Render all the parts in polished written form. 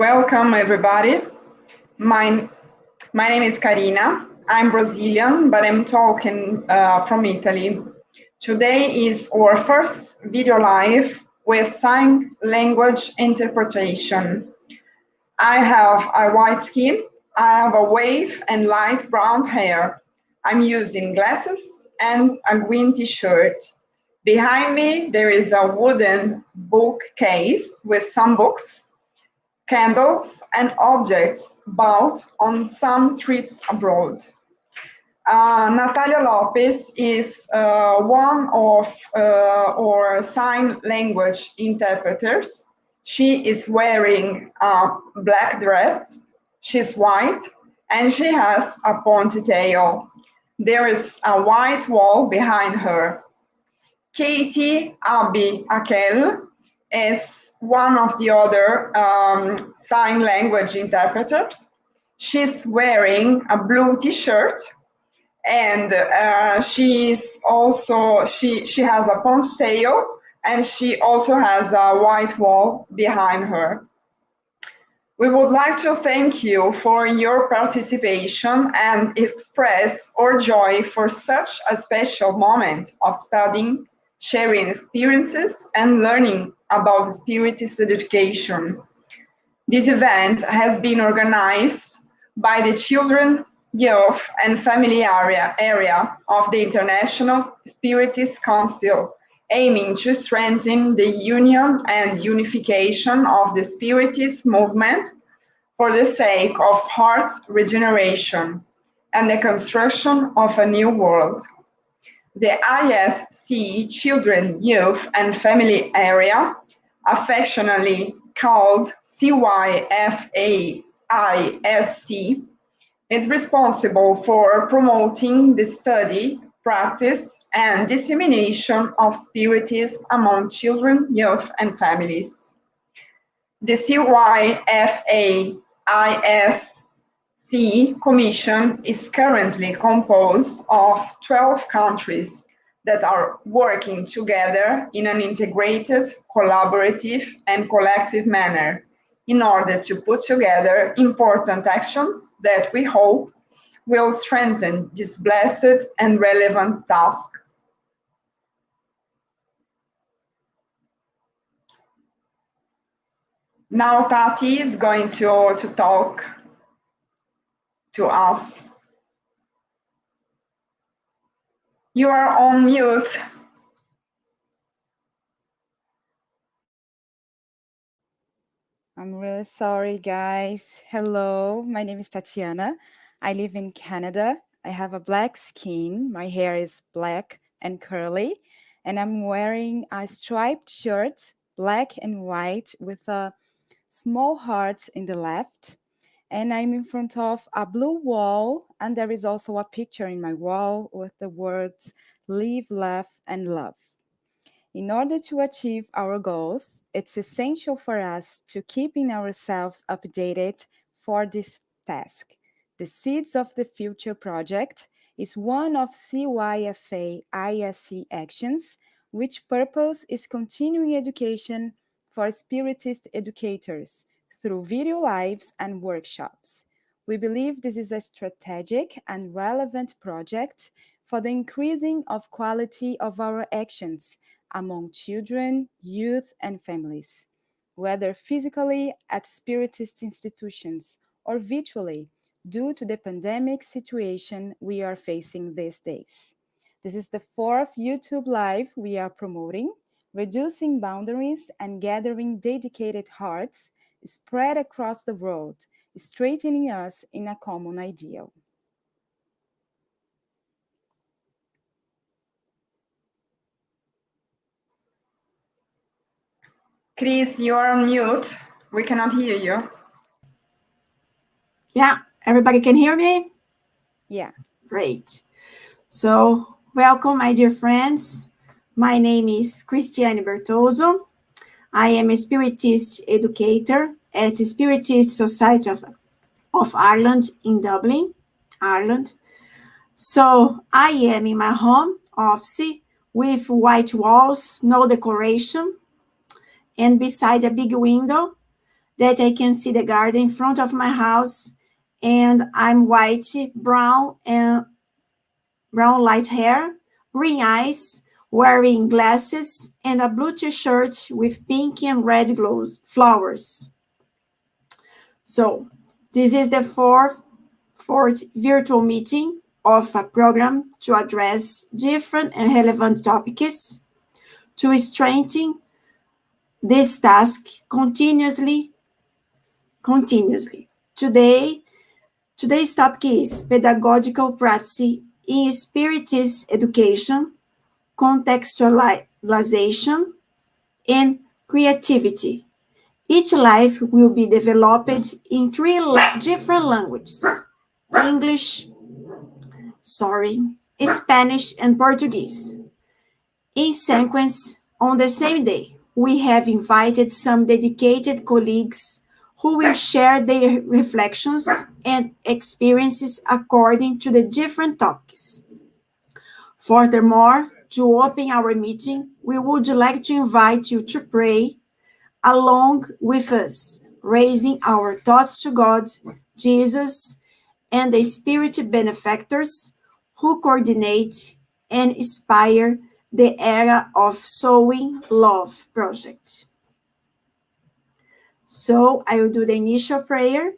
Welcome, everybody. My name is Karina. I'm Brazilian, but I'm talking from Italy. Today is our first video live with sign language interpretation. I have a white skin, I have a wave and light brown hair. I'm using glasses and a green t-shirt. Behind me, there is a wooden bookcase with some books, candles, and objects bought on some trips abroad. Natalia Lopez is one of our sign language interpreters. She is wearing a black dress, she's white, and she has a ponytail. There is a white wall behind her. Katie Abi Akel is one of the other sign language interpreters. She's wearing a blue t-shirt, and she has a ponytail, and she also has a white wall behind her. We would like to thank you for your participation and express our joy for such a special moment of studying, sharing experiences, and learning about Spiritist education. This event has been organized by the Children, Youth and Family area of the International Spiritist Council, aiming to strengthen the union and unification of the Spiritist movement for the sake of heart's regeneration and the construction of a new world. The ISC Children, Youth and Family area, affectionately called CYFAISC, is responsible for promoting the study, practice, and dissemination of Spiritism among children, youth, and families. The CYFAISC Commission is currently composed of 12 countries that are working together in an integrated, collaborative, and collective manner in order to put together important actions that we hope will strengthen this blessed and relevant task. Now Tati is going to talk to us. You are on mute. I'm really sorry, guys. Hello, my name is Tatiana. I live in Canada. I have a black skin. My hair is black and curly, and I'm wearing a striped shirt, black and white, with a small heart in the left. And I'm in front of a blue wall, and there is also a picture in my wall with the words live, laugh, and love. In order to achieve our goals, it's essential for us to keeping ourselves updated for this task. The Seeds of the Future project is one of CYFA ISC actions, which purpose is continuing education for Spiritist educators through video lives and workshops. We believe this is a strategic and relevant project for the increasing of quality of our actions among children, youth, and families, whether physically at Spiritist institutions or virtually due to the pandemic situation we are facing these days. This is the fourth YouTube Live we are promoting, reducing boundaries and gathering dedicated hearts spread across the world, straightening us in a common ideal. Chris, you are on mute. We cannot hear you. Yeah, everybody can hear me? Yeah. Great. So, welcome, my dear friends. My name is Cristiane Bertoso. I am a Spiritist educator at the Spiritist Society of Ireland in Dublin, Ireland. So, I am in my home office with white walls, no decoration, and beside a big window, that I can see the garden in front of my house, and I'm white, brown, and brown light hair, green eyes, wearing glasses, and a blue t-shirt with pink and red flowers. So this is the fourth virtual meeting of a program to address different and relevant topics to strengthen this task continuously. Today's topic is Pedagogical Practice in Spiritist Education, Contextualisation, and Creativity. Each life will be developed in three different languages: English, Spanish, and Portuguese. In sequence, on the same day, we have invited some dedicated colleagues who will share their reflections and experiences according to the different topics. Furthermore, to open our meeting, we would like to invite you to pray along with us, raising our thoughts to God, Jesus, and the spirit benefactors who coordinate and inspire the Era of Sowing Love project. So I will do the initial prayer.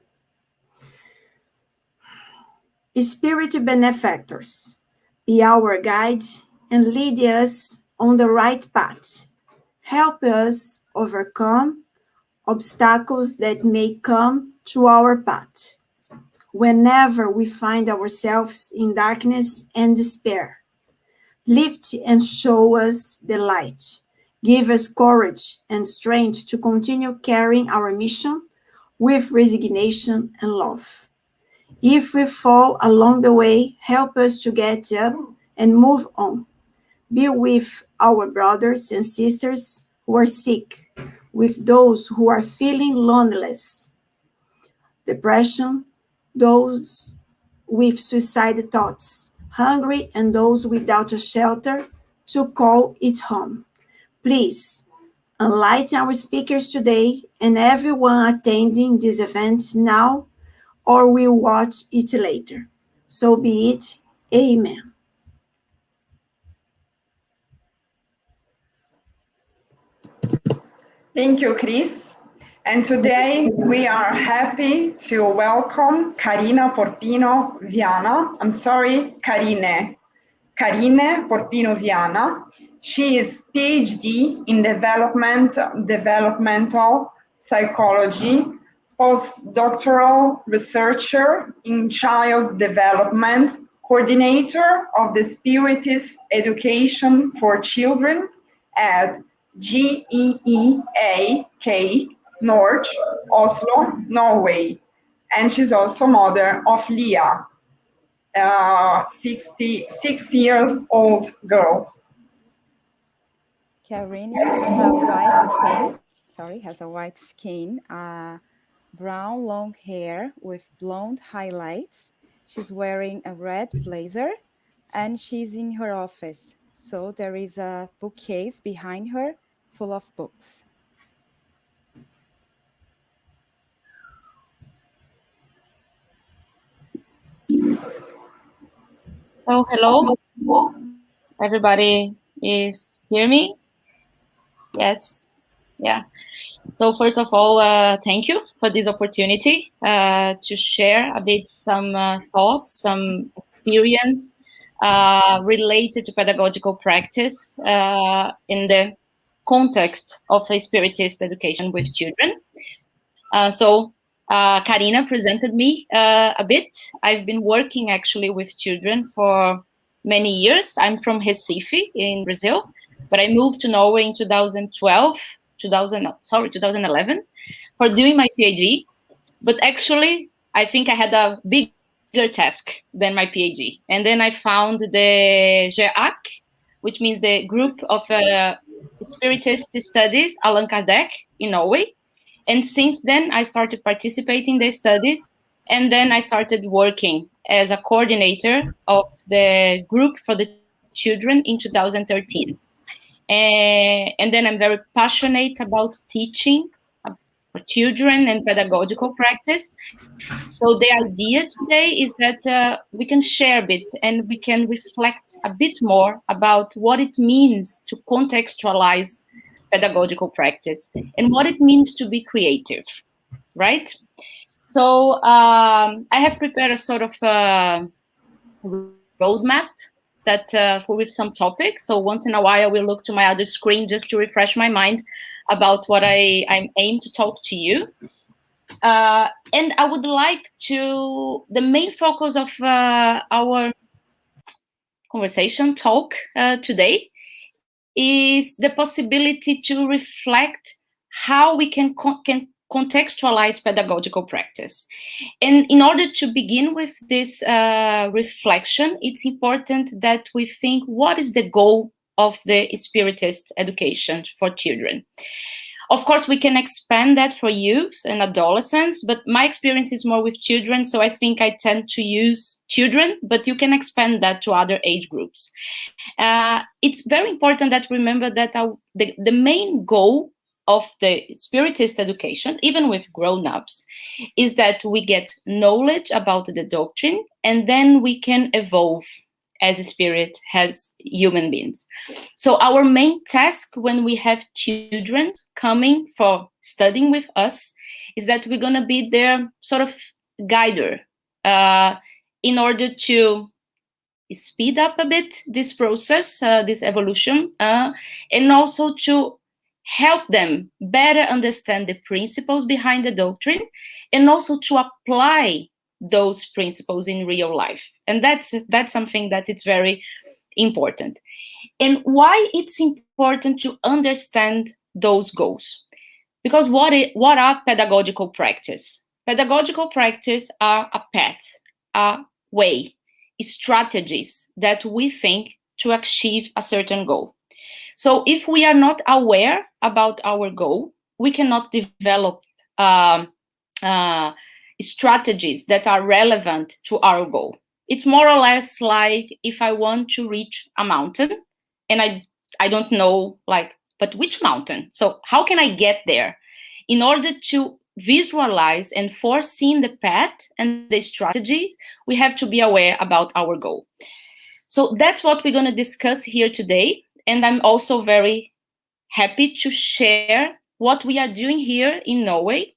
Spirit benefactors, be our guide and lead us on the right path. Help us overcome obstacles that may come to our path. Whenever we find ourselves in darkness and despair, lift and show us the light. Give us courage and strength to continue carrying our mission with resignation and love. If we fall along the way, help us to get up and move on. Be with our brothers and sisters who are sick, with those who are feeling loneliness, depression, those with suicidal thoughts, hungry, and those without a shelter to call it home. Please enlighten our speakers today and everyone attending this event now or will watch it later. So be it. Amen. Thank you, Chris. And today we are happy to welcome Karine Porpino Viana. Karine Porpino Viana. She is PhD in developmental psychology, postdoctoral researcher in child development, coordinator of the Spiritist Education for Children at GEEAK North, Oslo, Norway. And she's also mother of Leah, 66-year-old girl. Karine has a white skin, brown long hair with blonde highlights. She's wearing a red blazer and she's in her office. So there is a bookcase behind her full of books. Oh, hello. Everybody is hear me? Yes. Yeah. So first of all, thank you for this opportunity to share a bit some thoughts, some experience related to pedagogical practice in the context of a Spiritist education with children. Karina presented me a bit. I've been working actually with children for many years. I'm from Recife in Brazil, but I moved to Norway in 2011 for doing my PhD. But actually, I think I had a bigger task than my PhD. And then I found the GEAK, which means the Group of Spiritist Studies, Allan Kardec in Norway. And since then, I started participating in the studies, and then I started working as a coordinator of the group for the children in 2013. And then I'm very passionate about teaching for children and pedagogical practice. So the idea today is that we can share a bit and we can reflect a bit more about what it means to contextualize pedagogical practice and what it means to be creative, right? So I have prepared a sort of roadmap that with some topics. So once in a while, I will look to my other screen just to refresh my mind about what I'm aim to talk to you. And I would like the main focus of our conversation talk today is the possibility to reflect how we can contextualize pedagogical practice. And in order to begin with this reflection, it's important that we think, what is the goal of the Spiritist education for children? Of course, we can expand that for youth and adolescents, but my experience is more with children, so I think I tend to use children, but you can expand that to other age groups. It's very important that remember that the main goal of the Spiritist education, even with grown-ups, is that we get knowledge about the doctrine, and then we can evolve as a spirit, as human beings. So our main task when we have children coming for studying with us is that we're going to be their sort of guider in order to speed up a bit this process, this evolution, and also to help them better understand the principles behind the doctrine, and also to apply those principles in real life. And that's something that it's very important. And why it's important to understand those goals? Because what are pedagogical practice? Pedagogical practice are a path, a way, strategies that we think to achieve a certain goal. So if we are not aware about our goal, we cannot develop strategies that are relevant to our goal. It's more or less like if I want to reach a mountain and I don't know, but which mountain? So how can I get there? In order to visualize and foresee the path and the strategies, we have to be aware about our goal. So that's what we're going to discuss here today. And I'm also very happy to share what we are doing here in Norway,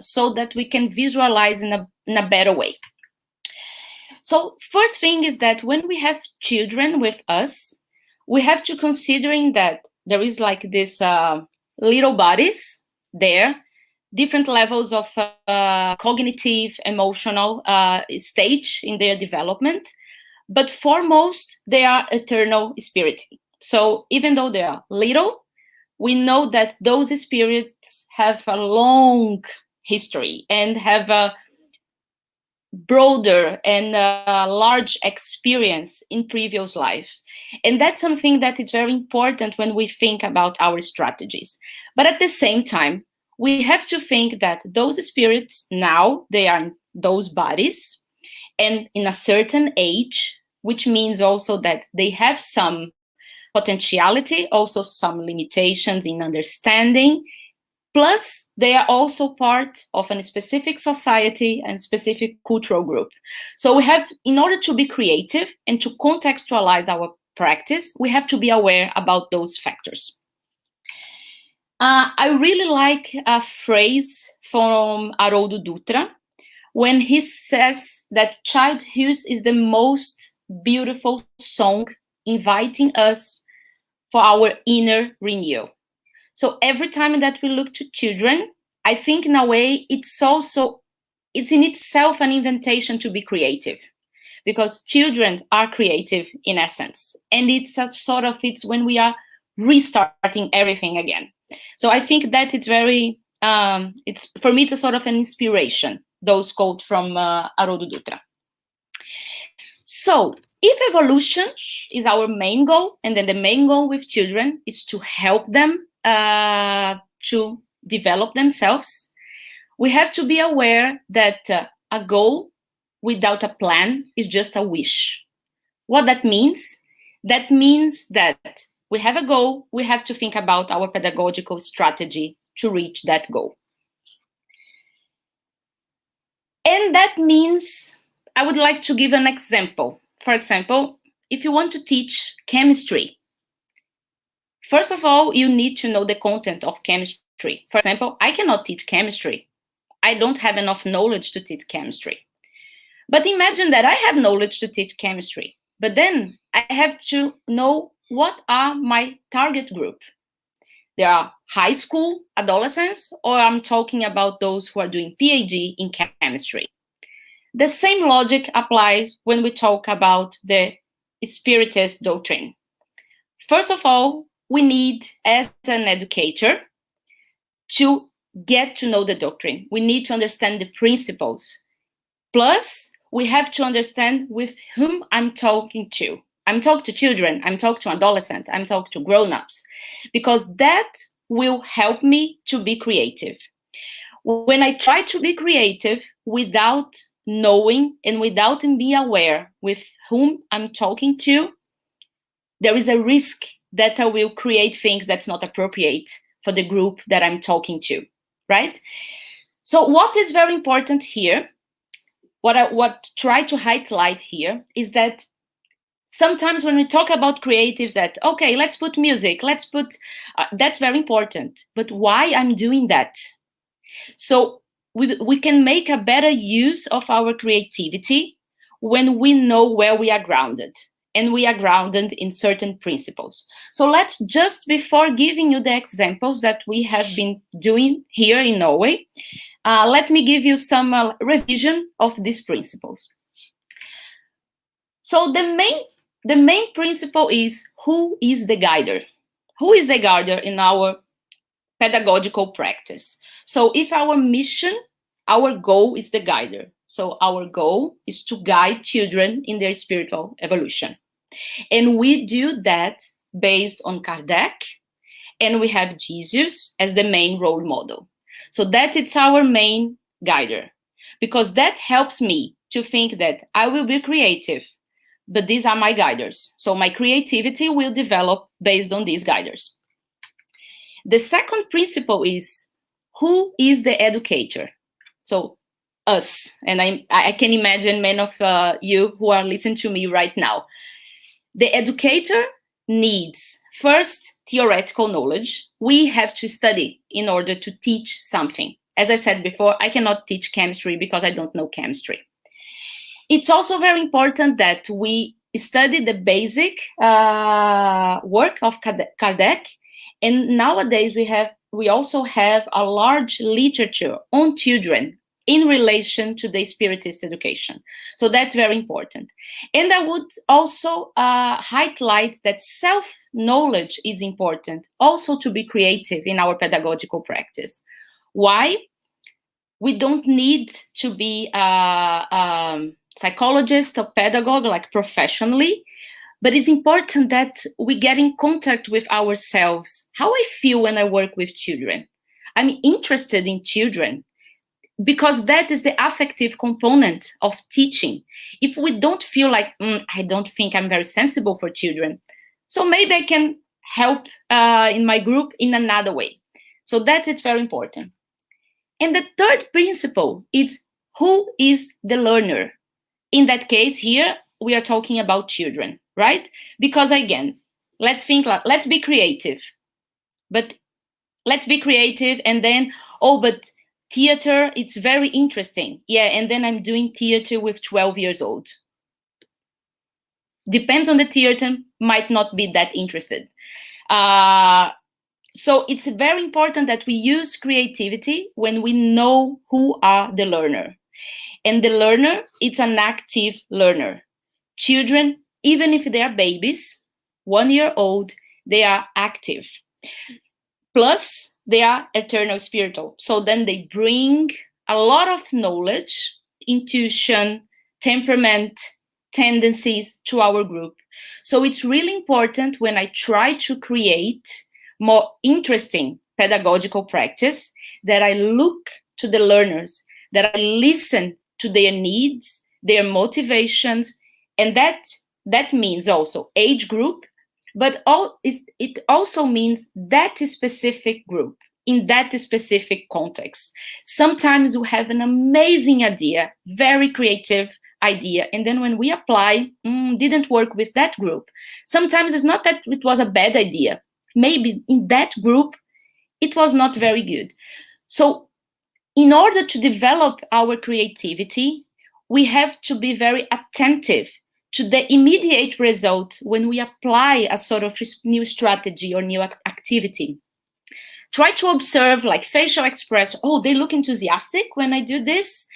so that we can visualize in a better way. So first thing is that when we have children with us, we have to considering that there is like this little bodies there, different levels of cognitive, emotional stage in their development, but foremost, they are eternal spirit. So even though they are little, we know that those spirits have a long history and have a broader and large experience in previous lives. And that's something that is very important when we think about our strategies. But at the same time, we have to think that those spirits now, they are in those bodies and in a certain age, which means also that they have some potentiality, also some limitations in understanding, plus they are also part of a specific society and specific cultural group. So we have, in order to be creative and to contextualize our practice, we have to be aware about those factors. I really like a phrase from Haroldo Dutra when he says that childhood is the most beautiful song inviting us for our inner renewal. So every time that we look to children, I think in a way it's in itself an invitation to be creative, because children are creative in essence. And it's when we are restarting everything again. So I think that it's very, for me, it's a sort of an inspiration, those quotes from Haroldo Dutra. So if evolution is our main goal, and then the main goal with children is to help them to develop themselves, we have to be aware that a goal without a plan is just a wish. What that means? That means that we have a goal, we have to think about our pedagogical strategy to reach that goal. And that means I would like to give an example. For example, if you want to teach chemistry, first of all, you need to know the content of chemistry. For example, I cannot teach chemistry. I don't have enough knowledge to teach chemistry. But imagine that I have knowledge to teach chemistry, but then I have to know what are my target group. There are high school adolescents, or I'm talking about those who are doing PhD in chemistry. The same logic applies when we talk about the Spiritist doctrine. First of all, we need, as an educator, to get to know the doctrine. We need to understand the principles. Plus, we have to understand with whom I'm talking to. I'm talking to children, I'm talking to adolescents, I'm talking to grown-ups, because that will help me to be creative. When I try to be creative without knowing and without being aware with whom I'm talking to, there is a risk that I will create things that's not appropriate for the group that I'm talking to, right? So what is very important here, what I try to highlight here, is that sometimes when we talk about creatives, that, okay, let's put music, let's put, that's very important, but why I'm doing that? So we can make a better use of our creativity when we know where we are grounded, and we are grounded in certain principles. So let's, just before giving you the examples that we have been doing here in Norway, let me give you some revision of these principles. So the main principle is, who is the guider? Who is the guider in our pedagogical practice? So if our mission, our goal is the guider. So our goal is to guide children in their spiritual evolution. And we do that based on Kardec, and we have Jesus as the main role model. So that it's our main guider, because that helps me to think that I will be creative, but these are my guiders. So my creativity will develop based on these guiders. The second principle is, who is the educator? So us, and I can imagine many of you who are listening to me right now. The educator needs, first, theoretical knowledge. We have to study in order to teach something. As I said before, I cannot teach chemistry because I don't know chemistry. It's also very important that we study the basic work of Kardec, and nowadays we also have a large literature on children in relation to the Spiritist education. So that's very important. And I would also highlight that self-knowledge is important, also to be creative in our pedagogical practice. Why? We don't need to be psychologist or pedagogue, like professionally, but it's important that we get in contact with ourselves. How I feel when I work with children. I'm interested in children, because that is the affective component of teaching. If we don't feel like, I don't think I'm very sensible for children, so maybe I can help in my group in another way. So that is very important. And the third principle is, who is the learner? In that case here, we are talking about children, right? Because again, let's be creative. But let's be creative, and then, oh, but theater, it's very interesting. Yeah, and then I'm doing theater with 12 years old. Depends on the theater, might not be that interested. So it's very important that we use creativity when we know who are the learner. And the learner, it's an active learner. Children, even if they are babies, 1 year old, they are active. Plus, they are eternal spiritual. So then they bring a lot of knowledge, intuition, temperament, tendencies to our group. So it's really important when I try to create more interesting pedagogical practice that I look to the learners, that I listen to their needs, their motivations, and that means also age group, but it also means that specific group. in that specific context. Sometimes we have an amazing idea, very creative idea, and then when we apply, didn't work with that group. Sometimes it's not that it was a bad idea. Maybe in that group, it was not very good. So in order to develop our creativity, we have to be very attentive to the immediate result when we apply a sort of new strategy or new activity. Try to observe like facial expression. Oh, they look enthusiastic when I do this.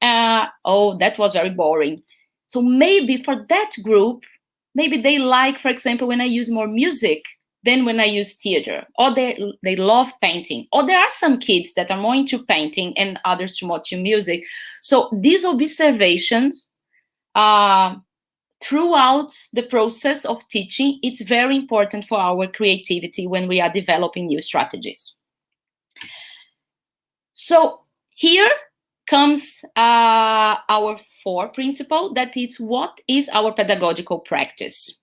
Oh, that was very boring. So maybe for that group, maybe they like, for example, when I use more music than when I use theater, or they love painting, or there are some kids that are more into painting and others more to music. So these observations throughout the process of teaching, it's very important for our creativity when we are developing new strategies. So here comes our fourth principle, that is, what is our pedagogical practice?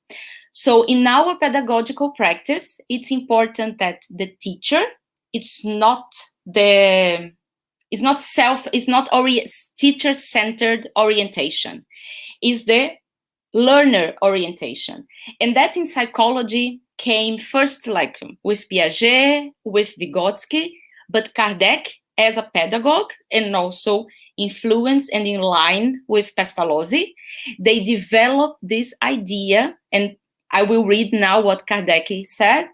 So in our pedagogical practice, it's important that the teacher, it's not teacher-centered orientation, is the learner orientation. And that in psychology came first like with Piaget, with Vygotsky, but Kardec as a pedagogue and also influenced and in line with Pestalozzi, they developed this idea, and I will read now what Kardec said.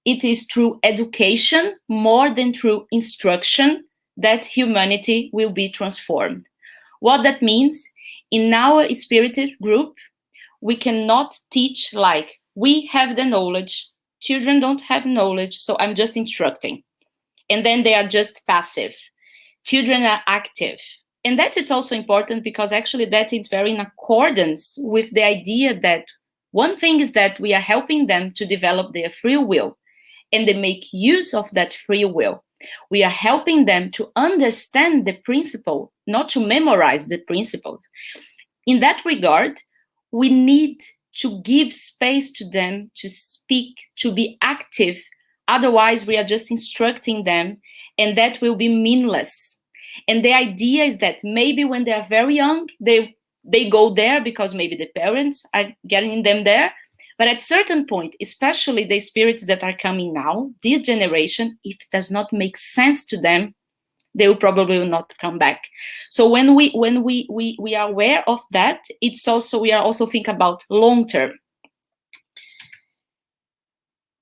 It is through education more than through instruction that humanity will be transformed. What that means, in our spirited group, we cannot teach like we have the knowledge, children don't have knowledge, so I'm just instructing. And then they are just passive. Children are active. And that is also important because actually that is very in accordance with the idea that one thing is that we are helping them to develop their free will and they make use of that free will. We are helping them to understand the principle, not to memorize the principles. In that regard, we need to give space to them to speak, to be active. Otherwise, we are just instructing them, and that will be meaningless. And the idea is that maybe when they are very young, they go there because maybe the parents are getting them there. But at a certain point, especially the spirits that are coming now, this generation, if it does not make sense to them, they will probably not come back. So when we are aware of that, it's also we are also think about long term.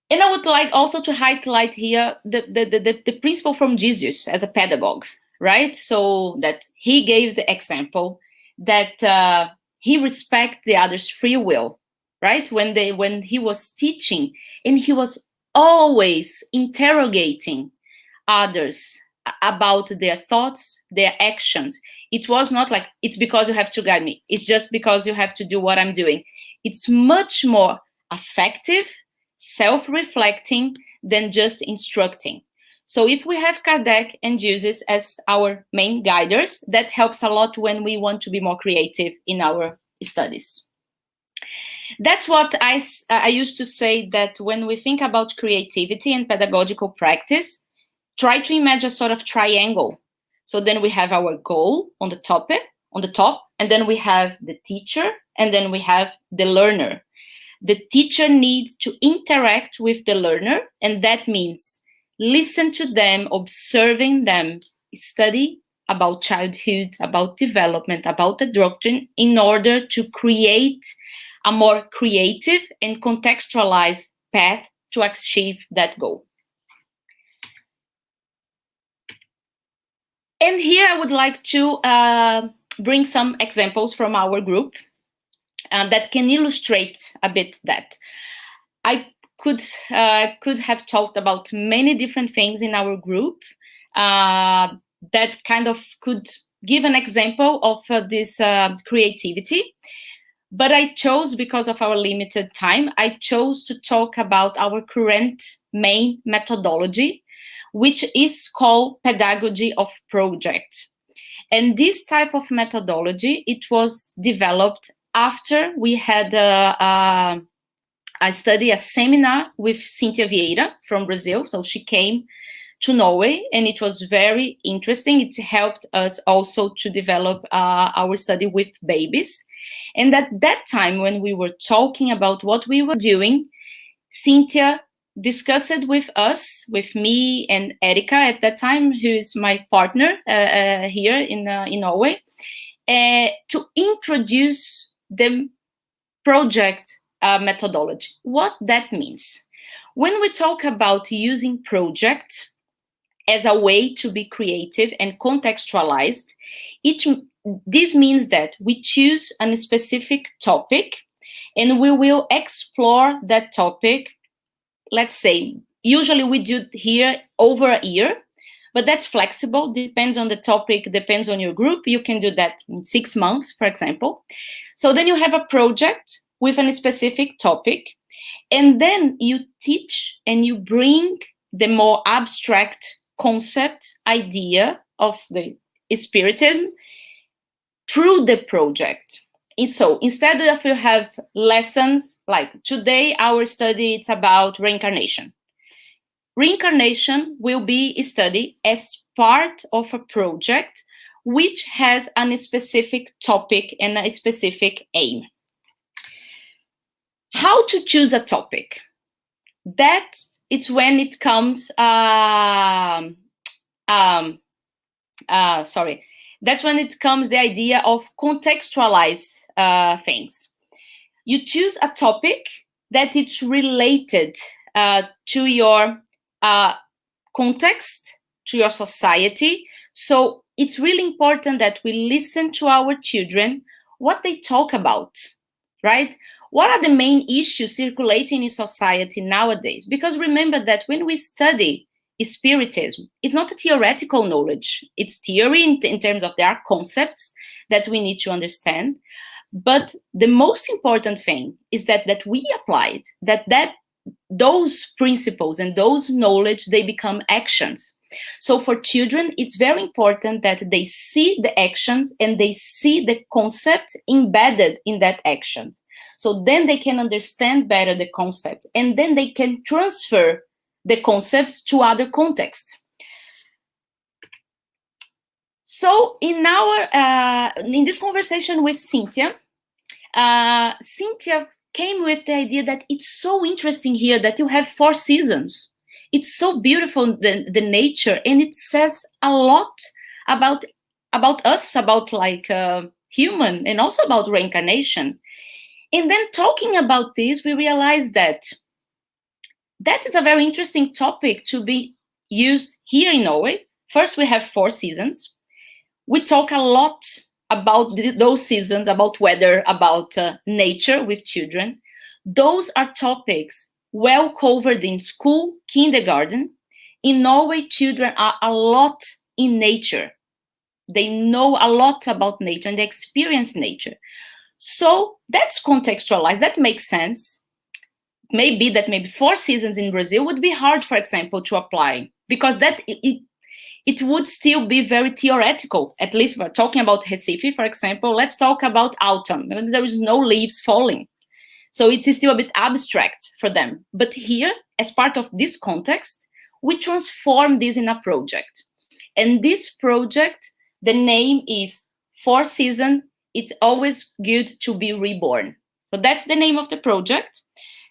And I would like also to highlight here the principle from Jesus as a pedagogue, right? So that he gave the example that he respects the other's free will, right? When he was teaching, and he was always interrogating others about their thoughts, their actions. It was not like, it's because you have to guide me. It's just because you have to do what I'm doing. It's much more effective, self-reflecting than just instructing. So if we have Kardec and Jesus as our main guiders, that helps a lot when we want to be more creative in our studies. That's what I used to say, that when we think about creativity and pedagogical practice, try to imagine a sort of triangle. So then we have our goal on the top, and then we have the teacher, and then we have the learner. The teacher needs to interact with the learner, and that means listen to them, observing them, study about childhood, about development, about the doctrine, in order to create a more creative and contextualized path to achieve that goal. And here I would like to bring some examples from our group that can illustrate a bit that. I could have talked about many different things in our group that kind of could give an example of this creativity. But I chose, because of our limited time, I chose to talk about our current main methodology, which is called pedagogy of project. And this type of methodology, it was developed after we had a seminar with Cynthia Vieira from Brazil. So she came to Norway, and it was very interesting. It helped us also to develop our study with babies. And at that time, when we were talking about what we were doing, Cynthia discussed with us, with me and Erika at that time, who is my partner here in Norway, to introduce the project methodology. What that means. When we talk about using project as a way to be creative and contextualized, this means that we choose a specific topic and we will explore that topic. Let's say, usually we do here over a year, but that's flexible, depends on the topic, depends on your group. You can do that in 6 months, for example. So then you have a project with a specific topic, and then you teach and you bring the more abstract concept idea of the Spiritism through the project. And so instead of you have lessons, like today our study, it's about reincarnation. Reincarnation will be studied as part of a project which has a specific topic and a specific aim. How to choose a topic? It's when it comes, that's when it comes the idea of contextualize things. You choose a topic that it's related to your context, to your society. So it's really important that we listen to our children, what they talk about, right? What are the main issues circulating in society nowadays? Because remember that when we study Spiritism, it's not a theoretical knowledge. It's theory in terms of there are concepts that we need to understand. But the most important thing is that we applied, that those principles and those knowledge, they become actions. So for children, it's very important that they see the actions and they see the concept embedded in that action. So then they can understand better the concepts, and then they can transfer the concepts to other contexts. So in this conversation with Cynthia, Cynthia came with the idea that it's so interesting here that you have 4 seasons. It's so beautiful, the nature, and it says a lot about us, about like human, and also about reincarnation. And then talking about this, we realized that is a very interesting topic to be used here in Norway. First, we have 4 seasons. We talk a lot about those seasons, about weather, about nature with children. Those are topics well covered in school, kindergarten. In Norway, children are a lot in nature. They know a lot about nature and they experience nature. So that's contextualized. That makes sense. Maybe 4 seasons in Brazil would be hard, for example, to apply, because it would still be very theoretical. At least we're talking about Recife, for example. Let's talk about autumn. There is no leaves falling. So it's still a bit abstract for them. But here, as part of this context, we transform this in a project. And this project, the name is 4 Seasons. It's always good to be reborn. So that's the name of the project.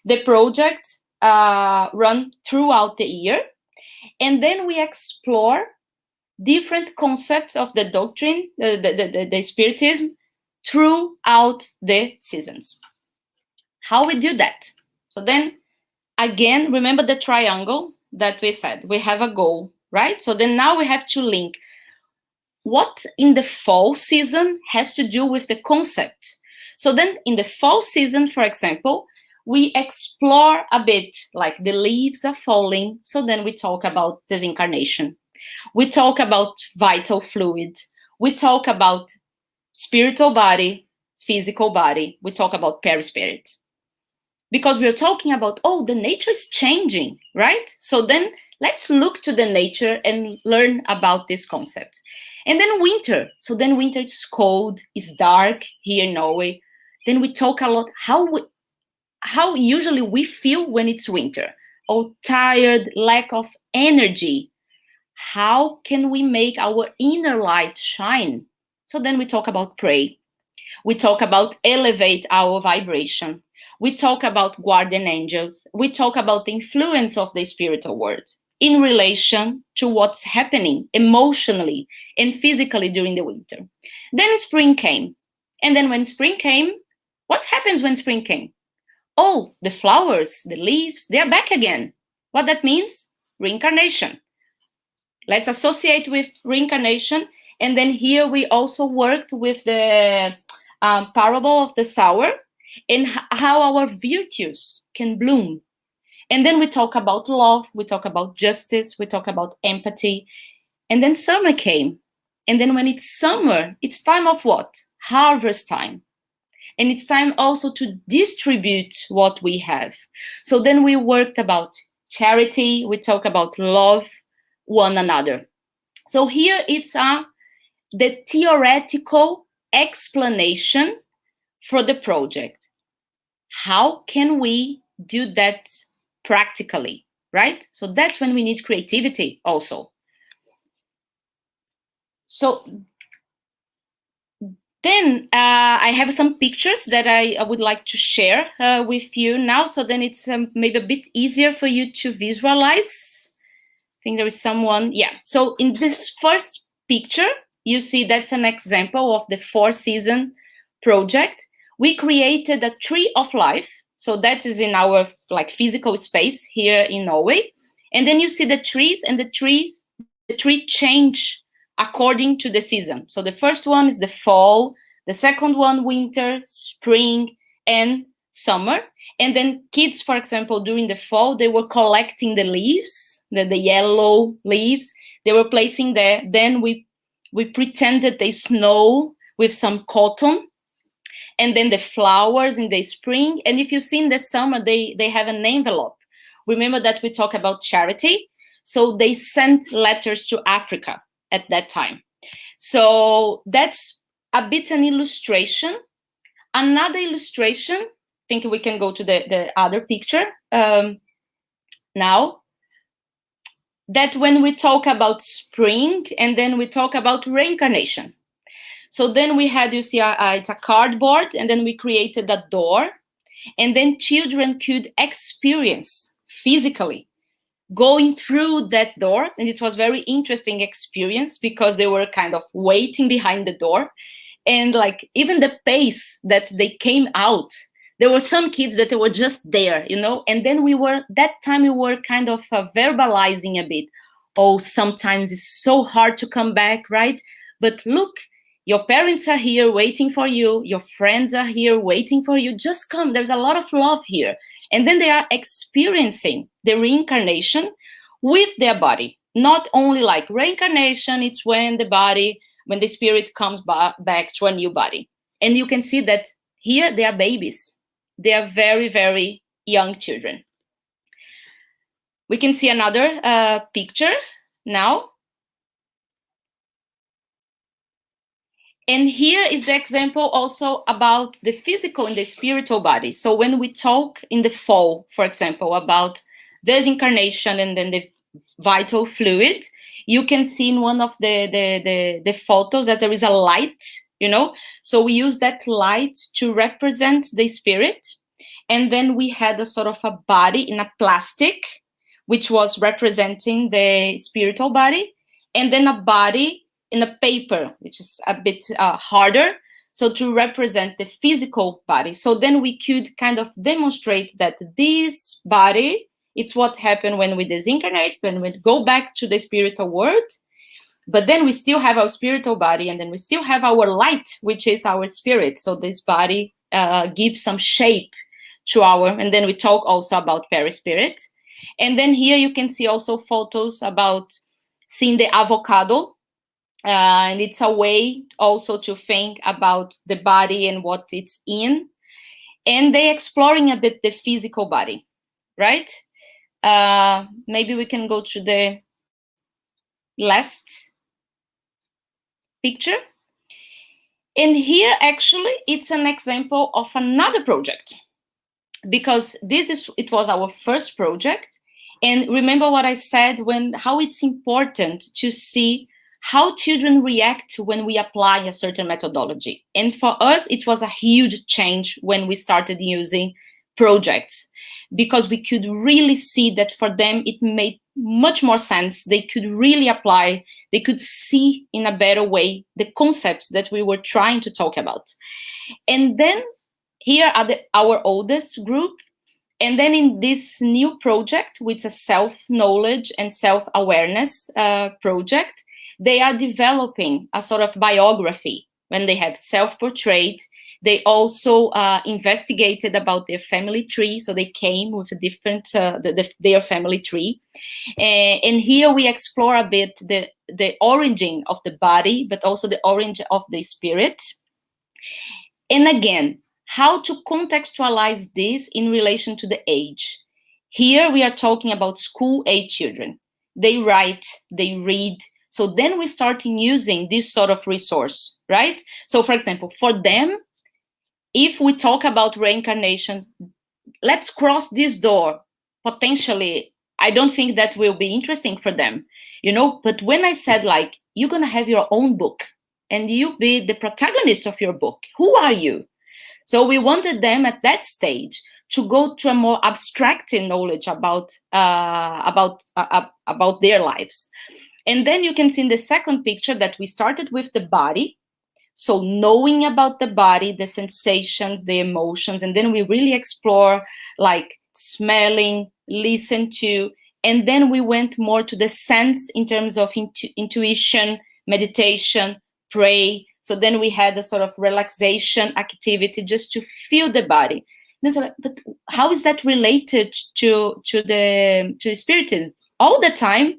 The project run throughout the year. And then we explore different concepts of the doctrine, the Spiritism, throughout the seasons. How we do that? So then, again, remember the triangle that we said. We have a goal, right? So then now we have to link what in the fall season has to do with the concept. So then in the fall season, for example, we explore a bit like the leaves are falling. So then we talk about the reincarnation. We talk about vital fluid. We talk about spiritual body, physical body. We talk about perispirit. Because we're talking about, the nature is changing, right? So then let's look to the nature and learn about this concept. And then winter. So then winter is cold, it's dark here in Norway. Then we talk a lot how usually we feel when it's winter. Tired, lack of energy. how can we make our inner light shine? So then we talk about pray. We talk about elevate our vibration. We talk about guardian angels. We talk about the influence of the spiritual world in relation to what's happening emotionally and physically during the winter. Then spring came. And then when spring came, what happens when spring came? Oh, the flowers, the leaves, they're back again. What that means? Reincarnation. Let's associate with reincarnation. And then here we also worked with the parable of the sower and how our virtues can bloom. And then we talk about love, we talk about justice, we talk about empathy. And then summer came. And then when it's summer, it's time of what? Harvest time. And it's time also to distribute what we have. So then we worked about charity, we talk about love, one another. So here it's the theoretical explanation for the project. How can we do that practically, right? So that's when we need creativity also. So then I have some pictures that I would like to share with you now. So then it's maybe a bit easier for you to visualize. I think there is someone, yeah. So in this first picture, you see that's an example of the 4-season project. We created a tree of life. So that is in our like physical space here in Norway. And then you see the trees, and the tree change according to the season. So the first one is the fall, the second one winter, spring, and summer. And then kids, for example, during the fall, they were collecting the leaves, the yellow leaves. They were placing there. Then we pretended they snow with some cotton. And then the flowers in the spring. And if you see in the summer, they have an envelope. Remember that we talk about charity. So they sent letters to Africa at that time. So that's a bit an illustration. Another illustration, I think we can go to the other picture now. That when we talk about spring and then we talk about reincarnation. So then we had, you see, it's a cardboard, and then we created a door, and then children could experience physically going through that door. And it was very interesting experience because they were kind of waiting behind the door. And like even the pace that they came out, there were some kids that were just there, you know, and then that time we were kind of verbalizing a bit. Oh, sometimes it's so hard to come back, right? But look, your parents are here waiting for you. Your friends are here waiting for you. Just come. There's a lot of love here. And then they are experiencing the reincarnation with their body. Not only like reincarnation, it's when the spirit comes back to a new body. And you can see that here they are babies. They are very, very young children. We can see another picture now. And here is the example also about the physical and the spiritual body. So when we talk in the fall, for example, about disincarnation and then the vital fluid, you can see in one of the photos that there is a light, you know. So we use that light to represent the spirit. And then we had a sort of a body in a plastic, which was representing the spiritual body. And then a body in a paper, which is a bit harder, so to represent the physical body. So then we could kind of demonstrate that this body, it's what happened when we disincarnate, when we go back to the spiritual world, but then we still have our spiritual body, and then we still have our light, which is our spirit. So this body gives some shape to and then we talk also about perispirit. And then here you can see also photos about seeing the avocado. And it's a way also to think about the body and what it's in. And they exploring a bit the physical body, right? Maybe we can go to the last picture. And here, actually, it's an example of another project. Because it was our first project. And remember what I said, how it's important to see how children react when we apply a certain methodology. And for us, it was a huge change when we started using projects, because we could really see that for them it made much more sense. They could really apply, they could see in a better way the concepts that we were trying to talk about. And then here are our oldest group. And then in this new project, which is a self-knowledge and self-awareness project, they are developing a sort of biography. When they have self-portrait, they also investigated about their family tree. So they came with a different, their family tree. And here we explore a bit the origin of the body, but also the origin of the spirit. And again, how to contextualize this in relation to the age. Here we are talking about school-age children. They write, they read. So then we start using this sort of resource, right? So for example, for them, if we talk about reincarnation, let's cross this door. Potentially, I don't think that will be interesting for them, you know? But when I said, like, you're gonna have your own book and you be the protagonist of your book, who are you? So we wanted them at that stage to go to a more abstracted knowledge about their lives. And then you can see in the second picture that we started with the body. So knowing about the body, the sensations, the emotions, and then we really explore like smelling, listen to, and then we went more to the sense in terms of intuition, meditation, pray. So then we had a sort of relaxation activity just to feel the body. And so, but how is that related to Spiritism? All the time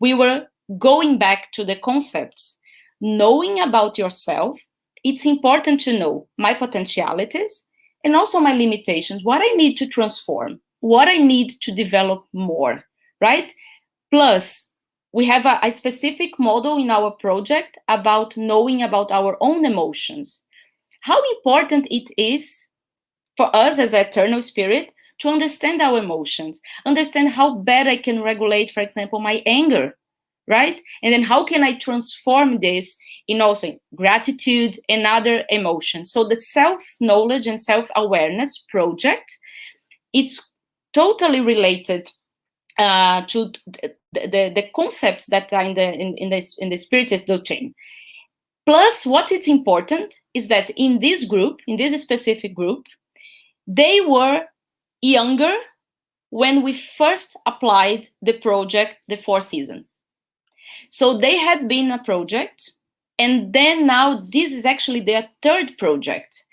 we were going back to the concepts. Knowing about yourself, it's important to know my potentialities and also my limitations, what I need to transform, what I need to develop more, right? Plus, we have a specific model in our project about knowing about our own emotions. How important it is for us as an eternal spirit to understand our emotions, understand how better I can regulate, for example, my anger, right? And then how can I transform this in also gratitude and other emotions? So the self-knowledge and self-awareness project, it's totally related to the concepts that are in the Spiritist doctrine. Plus, what is important is that in this group, in this specific group, they were younger when we first applied the project, the 4 season. So they had been a project, and then now this is actually their 3rd project.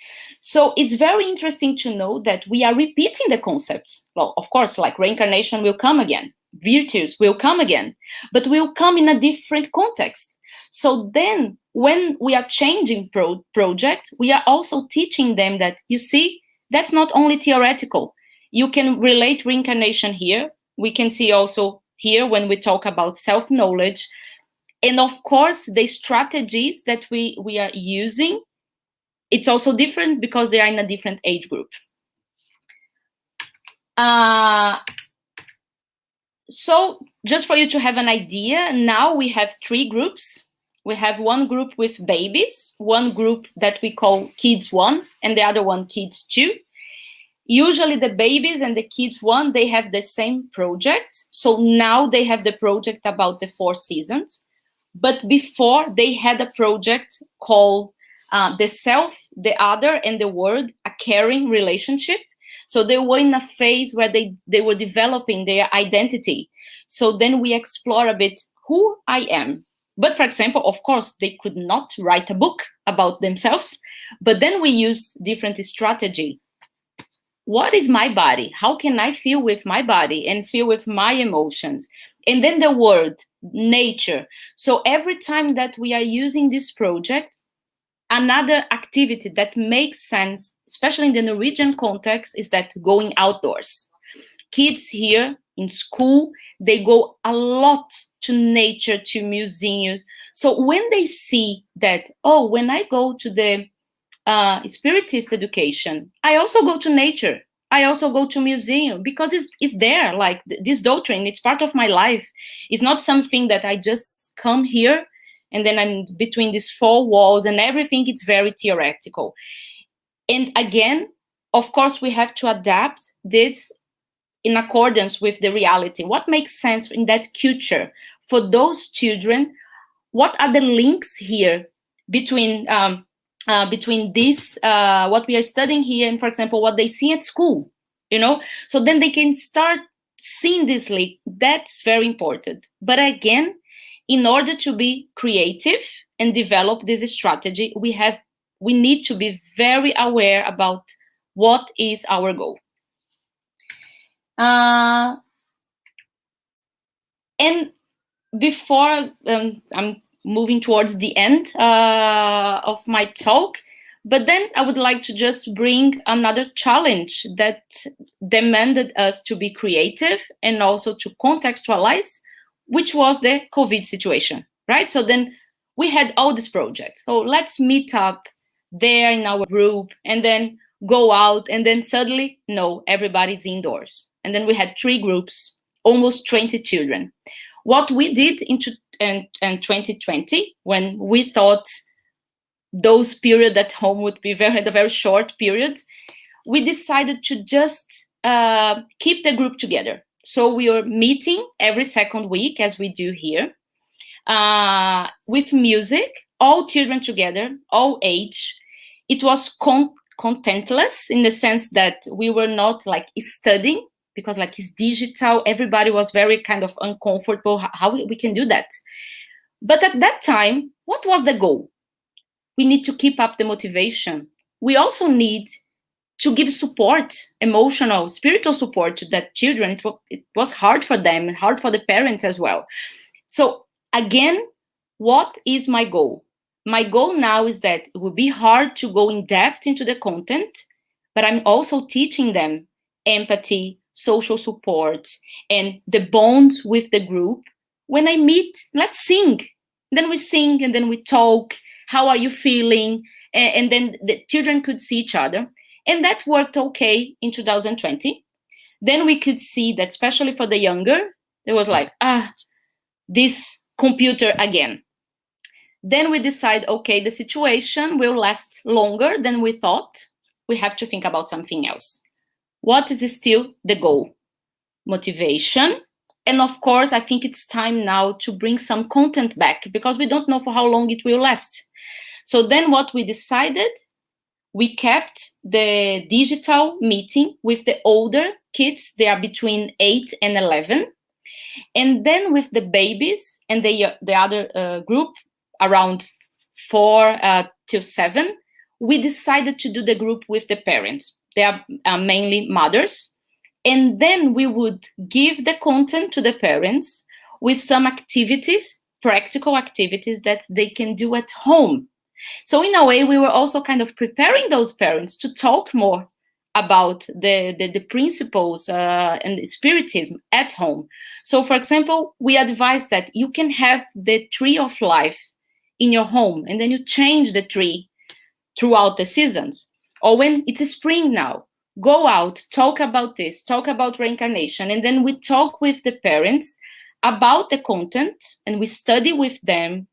So it's very interesting to know that we are repeating the concepts. Well, of course, like reincarnation will come again, virtues will come again, but will come in a different context. So then when we are changing projects, we are also teaching them that, you see, that's not only theoretical. You can relate reincarnation here. We can see also here when we talk about self-knowledge. And of course, the strategies that we are using, it's also different because they are in a different age group. So just for you to have an idea, now we have 3 groups. We have one group with babies, one group that we call Kids 1, and the other one Kids 2. Usually the babies and the Kids 1, they have the same project. So now they have the project about the 4 seasons. But before, they had a project called the self, the other, and the world, a caring relationship. So they were in a phase where they were developing their identity. So then we explore a bit who I am. But for example, of course, they could not write a book about themselves. But then we use different strategy. What is my body? How can I feel with my body and feel with my emotions? And then the world, nature. So every time that we are using this project, another activity that makes sense, especially in the Norwegian context, is that going outdoors. Kids here in school, they go a lot to nature, to museums. So when they see that, oh, when I go to the Spiritist education, I also go to nature. I also go to museum because it's there, like this doctrine, it's part of my life. It's not something that I just come here and then I'm between these four walls and everything, it's very theoretical. And again, of course, we have to adapt this in accordance with the reality. What makes sense in that culture for those children? What are the links here between this, what we are studying here, and, for example, what they see at school, you know? So then they can start seeing this link. That's very important. But again, in order to be creative and develop this strategy, we need to be very aware about what is our goal. And before I'm moving towards the end of my talk, but then I would like to just bring another challenge that demanded us to be creative and also to contextualize, which was the COVID situation, right? So then we had all these projects. So let's meet up there in our group and then go out, and then suddenly, no, everybody's indoors. And then we had 3 groups, almost 20 children. What we did in 2020, when we thought those period at home would be a very short period, we decided to just keep the group together. So we are meeting every second week, as we do here, with music, all children together, all age. It was contentless in the sense that we were not like studying, because like it's digital, everybody was very kind of uncomfortable how we can do that. But at that time, what was the goal? We need to keep up the motivation. We also need to give support, emotional, spiritual support to that children. It was hard for them and hard for the parents as well. So again, what is my goal? My goal now is that it will be hard to go in depth into the content, but I'm also teaching them empathy, social support, and the bond with the group. When I meet, let's sing. Then we sing and then we talk. How are you feeling? And then the children could see each other. And that worked okay in 2020. Then we could see that, especially for the younger, it was like, this computer again. Then we decide, okay, the situation will last longer than we thought. We have to think about something else. What is still the goal? Motivation. And of course, I think it's time now to bring some content back because we don't know for how long it will last. So then what we decided, we kept the digital meeting with the older kids. They are between 8 and 11. And then with the babies and the other group around 4 till 7, we decided to do the group with the parents. They are mainly mothers. And then we would give the content to the parents with some activities, practical activities that they can do at home. So in a way, we were also kind of preparing those parents to talk more about the principles and the spiritism at home. So for example, we advise that you can have the tree of life in your home, and then you change the tree throughout the seasons. Or when it's spring now, go out, talk about this, talk about reincarnation, and then we talk with the parents about the content, and we study with them,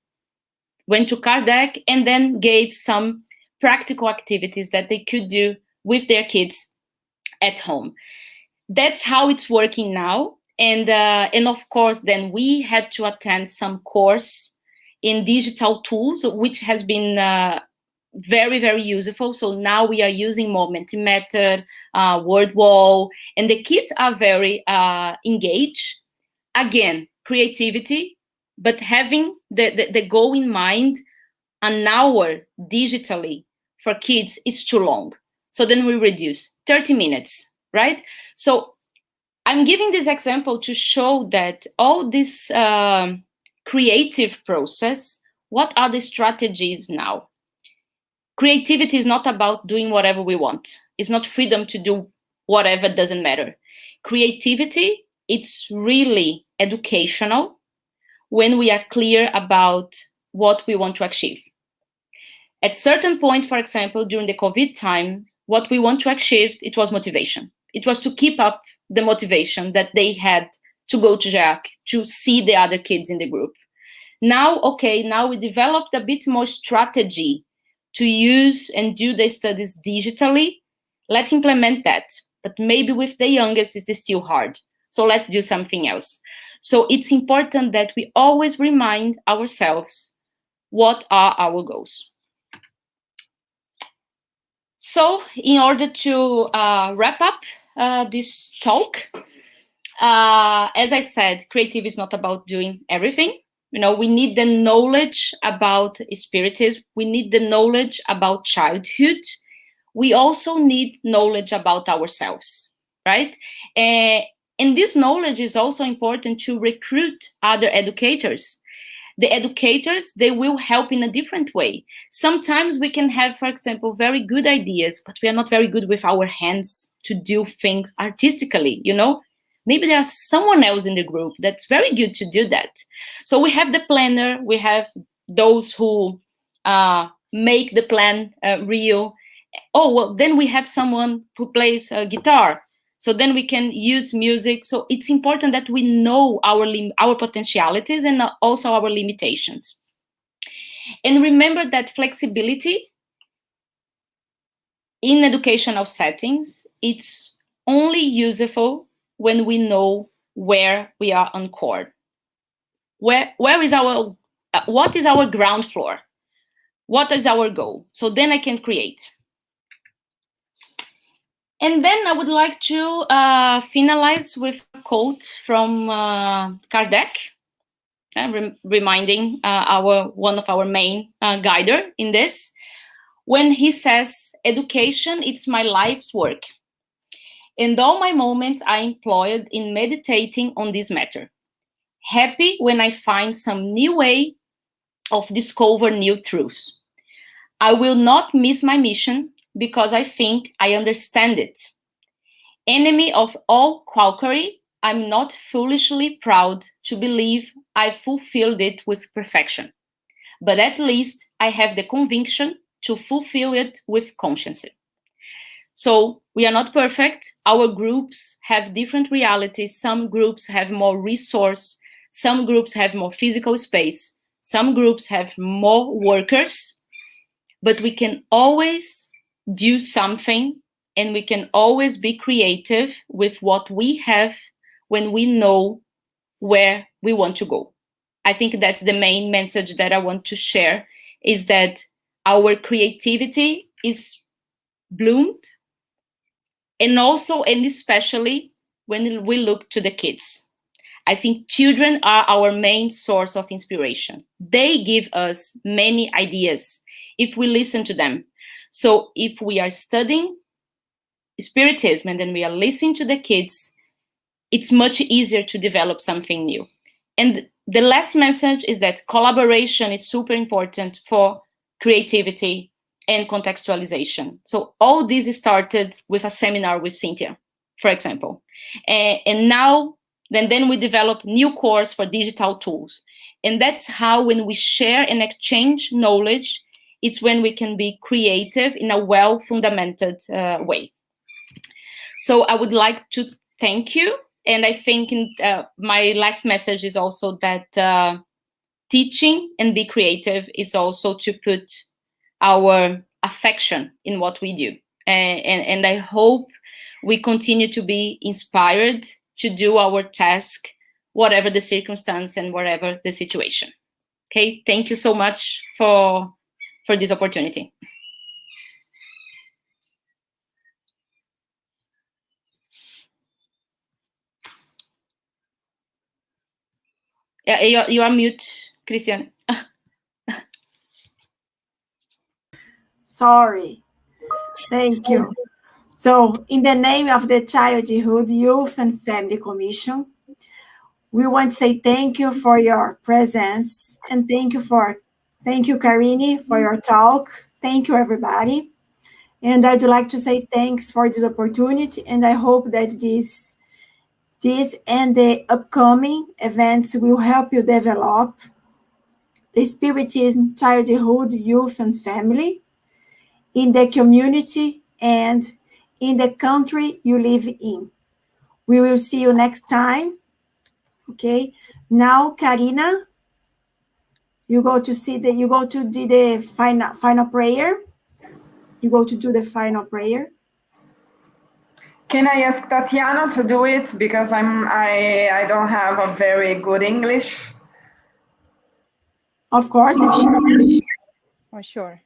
went to Kardec, and then gave some practical activities that they could do with their kids at home. That's how it's working now. And of course, then we had to attend some course in digital tools, which has been very, very useful. So now we are using more Mentimeter, word wall, and the kids are very engaged. Again, creativity, but having the goal in mind. An hour digitally for kids is too long. So then we reduce 30 minutes, right? So I'm giving this example to show that all this creative process, what are the strategies now? Creativity is not about doing whatever we want. It's not freedom to do whatever, doesn't matter. Creativity, it's really educational when we are clear about what we want to achieve. At certain point, for example, during the COVID time, what we want to achieve, it was motivation. It was to keep up the motivation that they had to go to GEAC, to see the other kids in the group. Now, okay, now we developed a bit more strategy to use and do the studies digitally. Let's implement that. But maybe with the youngest, it's still hard. So let's do something else. So it's important that we always remind ourselves what are our goals. So in order to wrap up this talk, as I said, creative is not about doing everything. You know, we need the knowledge about Spiritism. We need the knowledge about childhood. We also need knowledge about ourselves, right? And this knowledge is also important to recruit other educators. The educators, they will help in a different way. Sometimes we can have, for example, very good ideas, but we are not very good with our hands to do things artistically, you know? Maybe there's someone else in the group that's very good to do that. So we have the planner, we have those who make the plan real. Oh, well, then we have someone who plays guitar. So then we can use music. So it's important that we know our potentialities and also our limitations. And remember that flexibility in educational settings, it's only useful when we know where we are on core. Where is our, what is our ground floor? What is our goal? So then I can create. And then I would like to finalize with a quote from Kardec, reminding one of our main guider in this, when he says, "Education, it's my life's work, and all my moments are employed in meditating on this matter. Happy when I find some new way of discover new truths. I will not miss my mission because I think I understand it. Enemy of all quackery, I'm not foolishly proud to believe I fulfilled it with perfection, but at least I have the conviction to fulfill it with conscience." So we are not perfect. Our groups have different realities. Some groups have more resource. Some groups have more physical space. Some groups have more workers. But we can always do something, and we can always be creative with what we have when we know where we want to go. I think that's the main message that I want to share, is that our creativity is bloomed, and also, and especially, when we look to the kids. I think children are our main source of inspiration. They give us many ideas if we listen to them. So if we are studying Spiritism and then we are listening to the kids, it's much easier to develop something new. And the last message is that collaboration is super important for creativity and contextualization. So all this started with a seminar with Cynthia, for example. And now, then we develop new course for digital tools. And that's how, when we share and exchange knowledge, it's when we can be creative in a well-fundamented way. So I would like to thank you. And I think my last message is also that teaching and be creative is also to put our affection in what we do. And I hope we continue to be inspired to do our task, whatever the circumstance and whatever the situation. Okay, thank you so much for this opportunity. Yeah, you are mute, Christian. Sorry. Thank you. So, in the name of the Childhood, Youth and Family Commission, we want to say thank you for your presence, and thank you, Karine, for your talk. Thank you, everybody. And I'd like to say thanks for this opportunity, and I hope that this and the upcoming events will help you develop the Spiritism, Childhood, Youth, and Family in the community and in the country you live in. We will see you next time. Okay. Now, Karina, you go to do the final prayer. You go to do the final prayer. Can I ask Tatiana to do it because I don't have a very good English? Of course, if she can. Oh, sure.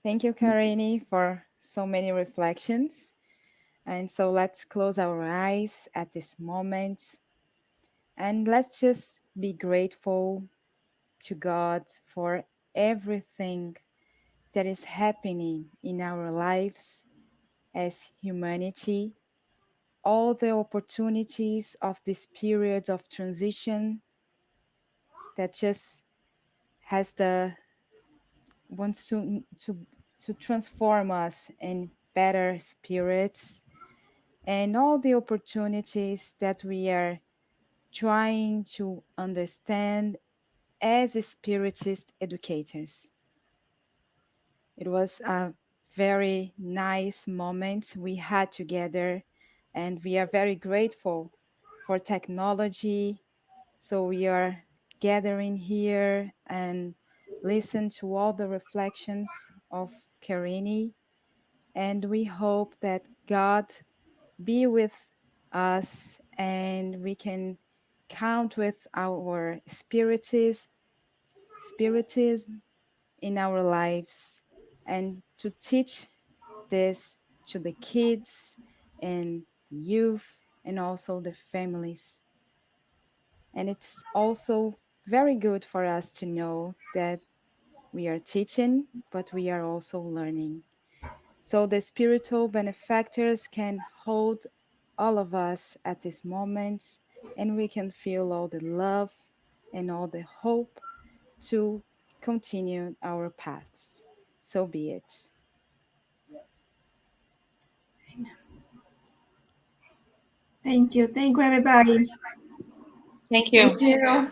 Thank you, Karine, for so many reflections. And so let's close our eyes at this moment and let's just be grateful to God for everything that is happening in our lives as humanity, all the opportunities of this period of transition that just wants to transform us in better spirits, and all the opportunities that we are trying to understand as Spiritist educators. It was a very nice moment we had together, and we are very grateful for technology. So we are gathering here and listen to all the reflections of Karine, and we hope that God be with us and we can count with our spiritism in our lives and to teach this to the kids and youth and also the families. And it's also very good for us to know that we are teaching, but we are also learning. So the spiritual benefactors can hold all of us at this moment, and we can feel all the love and all the hope to continue our paths. So be it. Thank you. Thank you, everybody. Thank you. Thank you. Yeah.